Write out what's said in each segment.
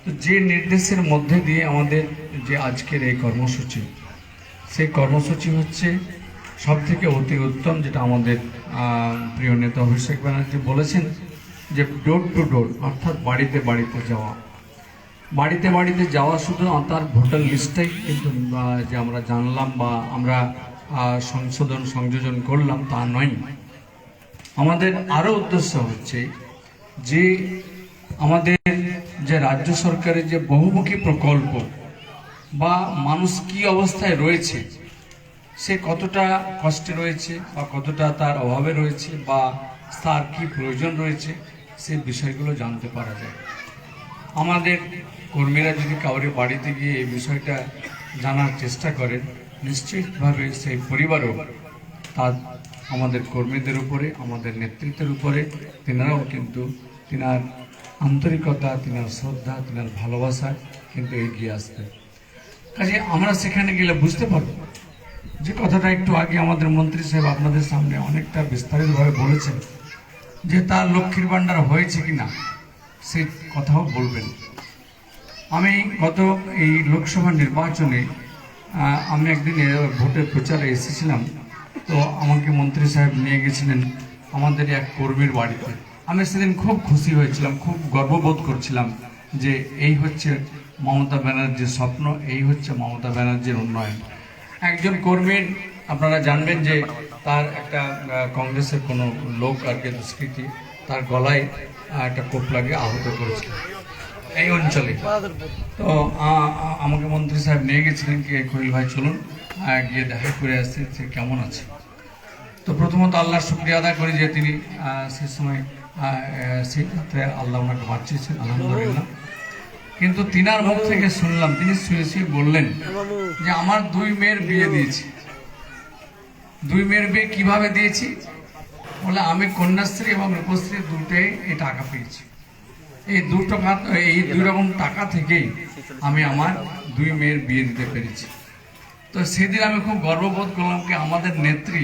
তো যে নির্দেশের মধ্যে দিয়ে আমাদের যে আজকের এই কর্মসূচি, সেই কর্মসূচি হচ্ছে সব থেকে অতি উত্তম, যেটা আমাদের প্রিয় নেতা অভিষেক ব্যানার্জি বলেছেন যে ডোর টু ডোর, অর্থাৎ বাড়িতে বাড়িতে যাওয়া। বাড়িতে বাড়িতে যাওয়া শুধু তার ভোটার লিস্টটাই কিন্তু যে আমরা জানলাম বা আমরা সংযোজন করলাম তা নয়। আমাদের আরও উদ্দেশ্য হচ্ছে যে আমাদের যে রাজ্য সরকারের যে বহুমুখী প্রকল্প বা মানুষ কি অবস্থায় রয়েছে, সে কতটা কষ্টে রয়েছে বা কতটা তার অভাবে রয়েছে বা তার কি প্রয়োজন রয়েছে, সেই বিষয়গুলো জানতে পারা যায়। আমাদের কর্মীরা যদি কাউরে বাড়িতে গিয়ে এই বিষয়টা জানার চেষ্টা করেন, নিশ্চিতভাবে সেই পরিবারও তার আমাদের কর্মীদের উপরে, আমাদের নেতৃত্বের উপরে তেনারাও কিন্তু তেনার আন্তরিকতা, তেনার শ্রদ্ধা, তেনার ভালোবাসা কিন্তু এগিয়ে আসবে। কাজে আমরা সেখানে গেলে বুঝতে পারব যে কথাটা একটু আগে আমাদের মন্ত্রী সাহেব আপনাদের সামনে অনেকটা বিস্তারিতভাবে বলেছেন যে তার লক্ষ্মীর ভাণ্ডার হয়েছে কিনা, সেই কথাও বলবেন। আমি গত এই লোকসভা নির্বাচনে আমি একদিন ভোটের প্রচারে এসেছিলাম, তো আমাকে মন্ত্রী সাহেব নিয়ে গেছিলেন আমাদের এক কর্মীর বাড়িতে। আমি সেদিন খুব খুশি হয়েছিলাম, খুব গর্ববোধ করছিলাম যে এই হচ্ছে মমতা ব্যানার্জির স্বপ্ন, এই হচ্ছে মমতা ব্যানার্জির উন্নয়ন। একজন কর্মীর আপনারা জানবেন যে তার একটা কংগ্রেসের কোনো লোক আর কি দুষ্কৃতী তার গলায় একটা কোপ লাগিয়ে আহত করেছিল এই অঞ্চলে। তো আমাকে মন্ত্রী সাহেব নিয়ে গেছিলেন কি খলিল ভাই চলুন গিয়ে দেখা করে আসছি সে কেমন আছে। তো প্রথমত আল্লাহর শুকরিয়া আদায় করি যে তিনি সে সময় সেই ক্ষেত্রে আল্লাহ ওনাকে বাঁচিয়েছেন, আলহামদুলিল্লাহ। কিন্তু তিনার মুখ থেকে শুনলাম, তিনি শুয়ে শুয়ে বললেন যে আমার দুই মেয়ের বিয়ে দিয়েছি। দুই মেয়ের বিয়ে কিভাবে দিয়েছি বলে, আমি কন্যাশ্রী এবং রূপশ্রী দুটোই এই টাকা পেয়েছি। এই দুই রকম টাকা থেকেই আমি আমার দুই মেয়ের বিয়ে দিতে পেরেছি। তো সেদিন আমি খুব গর্ববোধ করলাম কি আমাদের নেত্রী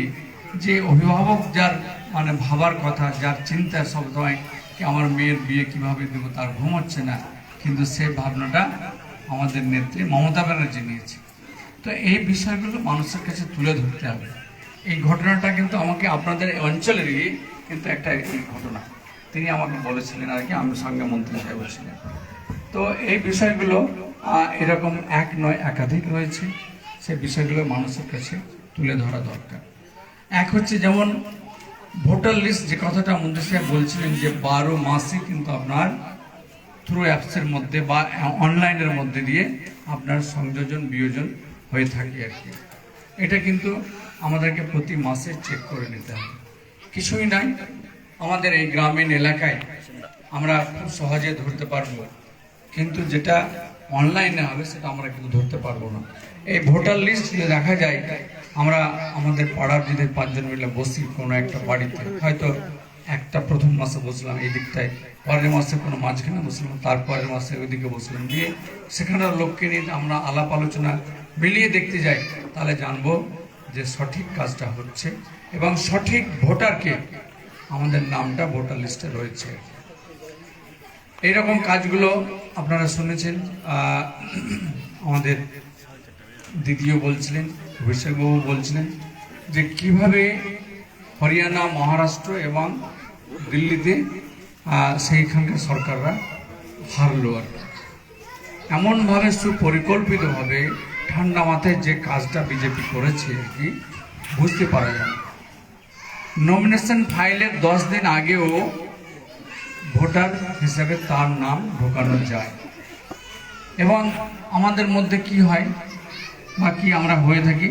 যে অভিভাবক যার মানে ভাবার কথা, যার চিন্তা সবসময় কি আমার মেয়ের বিয়ে কিভাবে দেবো, তার ঘুম হচ্ছে না, কিন্তু সেই ভাবনাটা আমাদের নেত্রী মমতা ব্যানার্জি নিয়েছে। তো এই বিষয়গুলো মানুষের কাছে তুলে ধরতে হবে। এই ঘটনাটা কিন্তু আমাকে আপনাদের অঞ্চলেরই কিন্তু একটা ঘটনা তিনি আমাকে বলেছিলেন আর কি, আমি সঙ্গে মন্ত্রী সাহেব ছিলেন। তো এই বিষয়গুলো এরকম এক নয় একাধিক রয়েছে, সেই বিষয়গুলো মানুষের কাছে তুলে ধরা দরকার। এক হচ্ছে যেমন ভোটার লিস্ট, যে কথাটা মন্ত্রী সাহেব বলছিলেন যে 12 মাসই কিন্তু আপনার থ্রু অ্যাপসের মধ্যে বা অনলাইনের মধ্যে দিয়ে আপনার সংযোজন বিয়োজন হয়ে থাকে আর কি। এটা কিন্তু আমাদেরকে প্রতি মাসে চেক করে নিতে হবে। কিছুই নাই, আমাদের এই গ্রামীণ এলাকায় আমরা খুব সহজে ধরতে পারবো, কিন্তু যেটা অনলাইনে হবে সেটা আমরা কিন্তু ধরতে পারবো না। এই ভোটার লিস্ট যদি দেখা যায়, আমরা আমাদের পাড়ার যদি 5 জন মিলে বসি কোনো একটা বাড়িতে, হয়তো একটা প্রথম মাসে বসলাম এই দিকটায়, পরের মাসে কোনো মাঝখানে বসলাম, তারপরের মাসে ওইদিকে বসলাম, দিয়ে সেখানের লোককে নিয়ে আমরা আলাপ আলোচনা মিলিয়ে দেখতে যাই, তাহলে জানবো যে সঠিক কাজটা হচ্ছে এবং সঠিক ভোটারকে আমাদের নামটা ভোটার লিস্টে রয়েছে। এইরকম কাজগুলো আপনারা শুনেছেন, আমাদের দিদিও বলছিলেন, অভিষেকবাবু বলছিলেন যে কিভাবে হরিয়ানা, মহারাষ্ট্র এবং দিল্লিতে সেইখানকার সরকাররা হারলো আর কি। এমনভাবে সুপরিকল্পিতভাবে ঠান্ডা মাথায় যে কাজটা বিজেপি করেছে আর কি, বুঝতে পারা যায়। নমিনেশন ফাইলের 10 দিন আগেও ভোটার হিসেবে তার নাম ঢোকানো যায়। এবং আমাদের মধ্যে কি হয় বা কি আমরা হয়ে থাকি,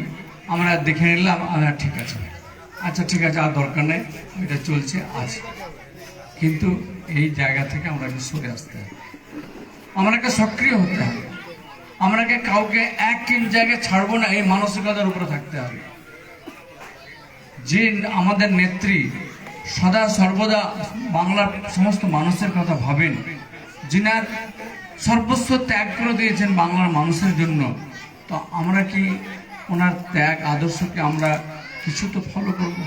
আমরা দেখে নিলাম ঠিক আছে, আচ্ছা ঠিক আছে, আর দরকার নেই, এটা চলছে আছে। কিন্তু এই জায়গা থেকে আমাকে সরে আসতে হবে, আমাকে সক্রিয় হতে হবে, আমাকে কাউকে এক জায়গায় ছাড়বো না, এই মানসিকতার উপরে থাকতে হবে। যে আমাদের নেত্রী সদা সর্বদা বাংলার সমস্ত মানুষের কথা ভাবেন, যিনার সর্বস্ব ত্যাগ করে দিয়েছেন বাংলার মানুষের জন্য, তো আমরা কি ওনার ত্যাগ আদর্শকে আমরা কিছু তো ফলো করব?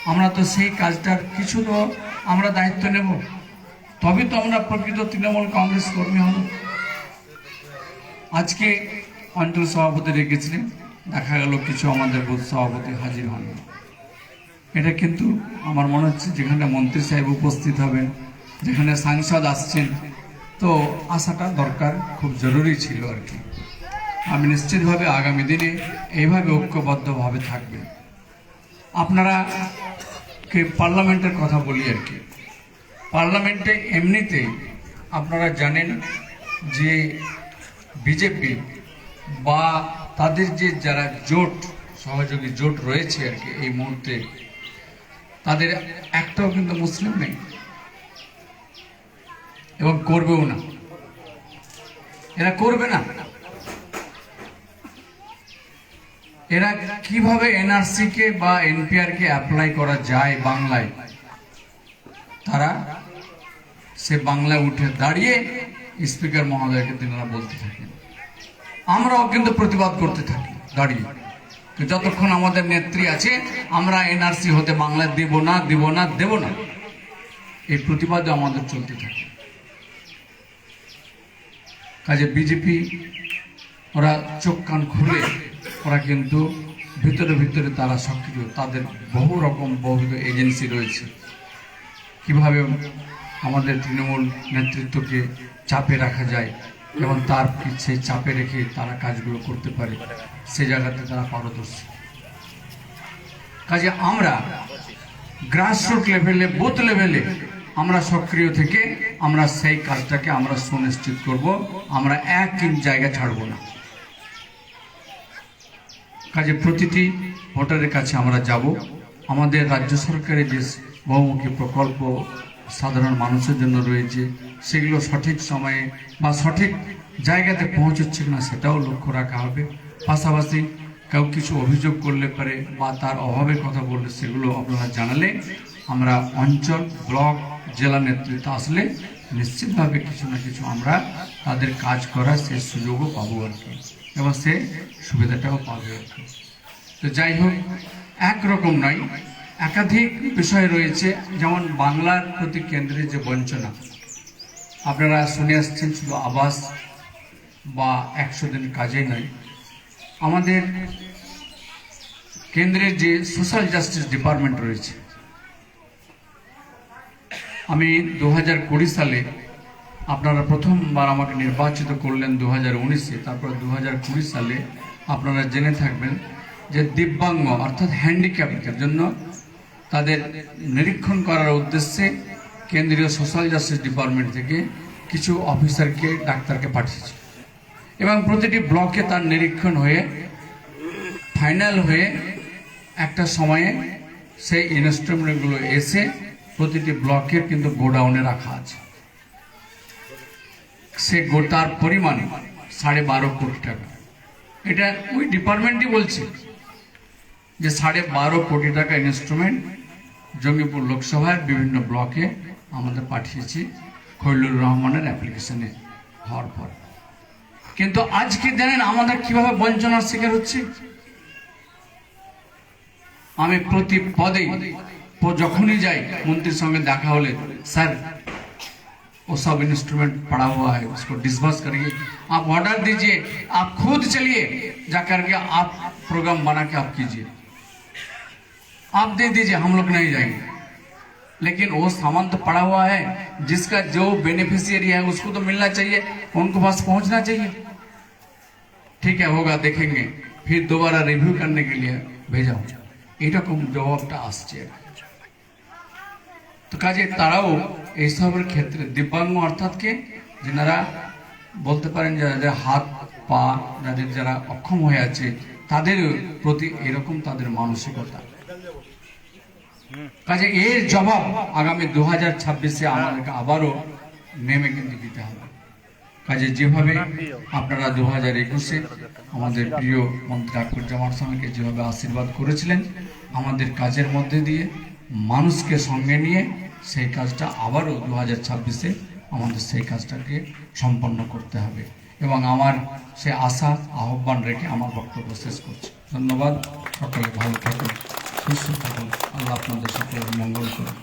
আমরা তো সেই কাজটার কিছু তো আমরা দায়িত্ব নেব। তবে তো আমরা প্রকৃত তৃণমূল কংগ্রেস কর্মী হব। আজকে অঞ্চল সভাপতি রেখেছিলেন, দেখা গেল কিছু আমাদের বুথ সভাপতি হাজির হননি। এটা কিন্তু আমার মনে হচ্ছে যেখানে মন্ত্রী সাহেব উপস্থিত হবেন, যেখানে সাংসদ আসছেন, তো আসাটা দরকার, খুব জরুরি ছিল আর কি। আমি নিশ্চিতভাবে আগামী দিনে এইভাবে ঐক্যবদ্ধভাবে থাকবেন। আপনারা কে পার্লামেন্টের কথা বলি আর কি। পার্লামেন্টে এমনিতেই আপনারা জানেন যে বিজেপি বা তাদের যে যারা জোট সহযোগী জোট রয়েছে আর কি, এই মুহূর্তে তাদের একটাও কিন্তু মুসলিম নেই এবং করবেও না, এরা করবে না। এরা কিভাবে এনআরসি কে বা এনপিআর কে অ্যাপ্লাই করা যায় বাংলায়, তারা সে বাংলায় উঠে দাঁড়িয়ে স্পিকার মহোদয়কে তিনারা বলতে থাকেন। আমরাও কিন্তু প্রতিবাদ করতে থাকি দাঁড়িয়ে, যতক্ষণ আমাদের নেত্রী আছে আমরা এনআরসি হতে বাংলায় দেব না, দেব না, দেব না, এই প্রতিবাদে আমাদের চলতে থাকে। কাজে বিজেপি ওরা চোখ কান খুলে ওরা কিন্তু ভিতরে ভিতরে তারা সক্রিয়, তাদের বহু রকম বহুবিধ এজেন্সি রয়েছে। কিভাবে আমাদের তৃণমূল নেতৃত্বকে চাপে রাখা যায় এবং তার সেই চাপে রেখে তারা কাজগুলো করতে পারে, সে জায়গাতে তারা পারদর্শী। কাজে আমরা গ্রাসরুট লেভেলে, বুথ লেভেলে আমরা সক্রিয় থেকে আমরা সেই কাজটাকে আমরা সুনিশ্চিত করব। আমরা এক ইঞ্চ জায়গা ছাড়ব না। কাজে প্রতিটি ভোটারের কাছে আমরা যাব। আমাদের রাজ্য সরকারের যে বহুমুখী প্রকল্প সাধারণ মানুষের জন্য রয়েছে, সেগুলো সঠিক সময়ে বা সঠিক জায়গাতে পৌঁছচ্ছে কিনা সেটাও লক্ষ্য রাখা হবে। পাশাপাশি কেউ কিছু অভিযোগ করলে পারে বা তার অভাবের কথা বললে সেগুলো আপনারা জানালে আমরা অঞ্চল, ব্লক, জেলা নেতৃত্ব আসলে নিশ্চিতভাবে কিছু না কিছু আমরা তাদের কাজ করার সে সুযোগও পাবো আর কি, এবং সে সুবিধাটাও পাবে আর কি। তো যাই হোক, একরকম নয়, একাধিক বিষয় রয়েছে। যেমন বাংলার প্রতি কেন্দ্রের যে বঞ্চনা আপনারা শুনে আসছেন, শুধু আবাস বা 100 দিন কাজে নয়, আমাদের কেন্দ্রের যে সোশ্যাল জাস্টিস ডিপার্টমেন্ট রয়েছে। আমি 2020 সালে আপনারা প্রথমবার আমাকে নির্বাচিত করলেন 2019-এ, তারপর 2020 সালে আপনারা জেনে থাকবেন যে দিব্যাঙ্গ অর্থাৎ হ্যান্ডিক্যাপের জন্য তাদের নিরীক্ষণ করার উদ্দেশ্যে কেন্দ্রীয় সোশ্যাল জাস্টিস ডিপার্টমেন্ট থেকে কিছু অফিসারকে, ডাক্তারকে পাঠিয়েছে এবং প্রতিটি ব্লকে তার নিরীক্ষণ হয়ে ফাইনাল হয়ে একটা সময়ে সেই ইনস্ট্রুমেন্টগুলো এসে প্রতিটি ব্লকের কিন্তু গোডাউনে রাখা আছে। সে গোটার পরিমাণ 12.5 কোটি টাকা। এটা ওই ডিপার্টমেন্টই বলছে যে 12.5 কোটি টাকা ইনস্ট্রুমেন্ট জঙ্গিপুর লোকসভার বিভিন্ন ব্লকে আমাদের পাঠিয়েছি খলিলুর রহমানের অ্যাপ্লিকেশনে হওয়ার পর। কিন্তু আজকে জানেন আমাদের কিভাবে বঞ্চনার শিকার হচ্ছে। আমি প্রতি পদে যখনই যাই मंत्री संगे देखा होले, सर वो सब इंस्ट्रूमेंट पड़ा हुआ है, उसको डिस्बर्स करिए, आप ऑर्डर दीजिए, आप खुद चलिए जाकर के आप प्रोग्राम बना के आप कीजिए, आप दे दीजिए, हम लोग नहीं जाएंगे। लेकिन वो सामान तो पड़ा हुआ है, जिसका जो बेनिफिशियरी है उसको तो मिलना चाहिए, उनको पास पहुंचना चाहिए। ठीक है, होगा, देखेंगे, फिर दोबारा रिव्यू करने के लिए भेजा। এরকম জবাবটা আসছে। তো কাজে তারাও এইসবের ক্ষেত্রে দিব্যাঙ্গ অর্থাৎ কে, যারা বলতে পারেন যাদের হাত পা, যারা অক্ষম হয়ে আছে, তাদের প্রতি এরকম তাদের মানসিকতা। কাজে এর জবাব আগামী 2026-এ আমাদেরকে আবারও নেমে কিন্তু দিতে হবে। কাজে যেভাবে আপনারা 2021-এ আমাদের প্রিয় মন্ত্রী আখরুজ্জামান স্বামীকে যেভাবে আশীর্বাদ করেছিলেন, আমাদের কাজের মধ্যে দিয়ে মানুষকে সঙ্গে নিয়ে সেই কাজটা আবারও 2026-এ আমাদের সেই কাজটাকে সম্পন্ন করতে হবে। এবং আমার সে আশা আহ্বান রেখে আমার বক্তব্য শেষ করছি। ধন্যবাদ। সকলে ভালো থাকুন, সুস্থ থাকুন। আল্লাহ আপনাদের সকলের মঙ্গল করুন।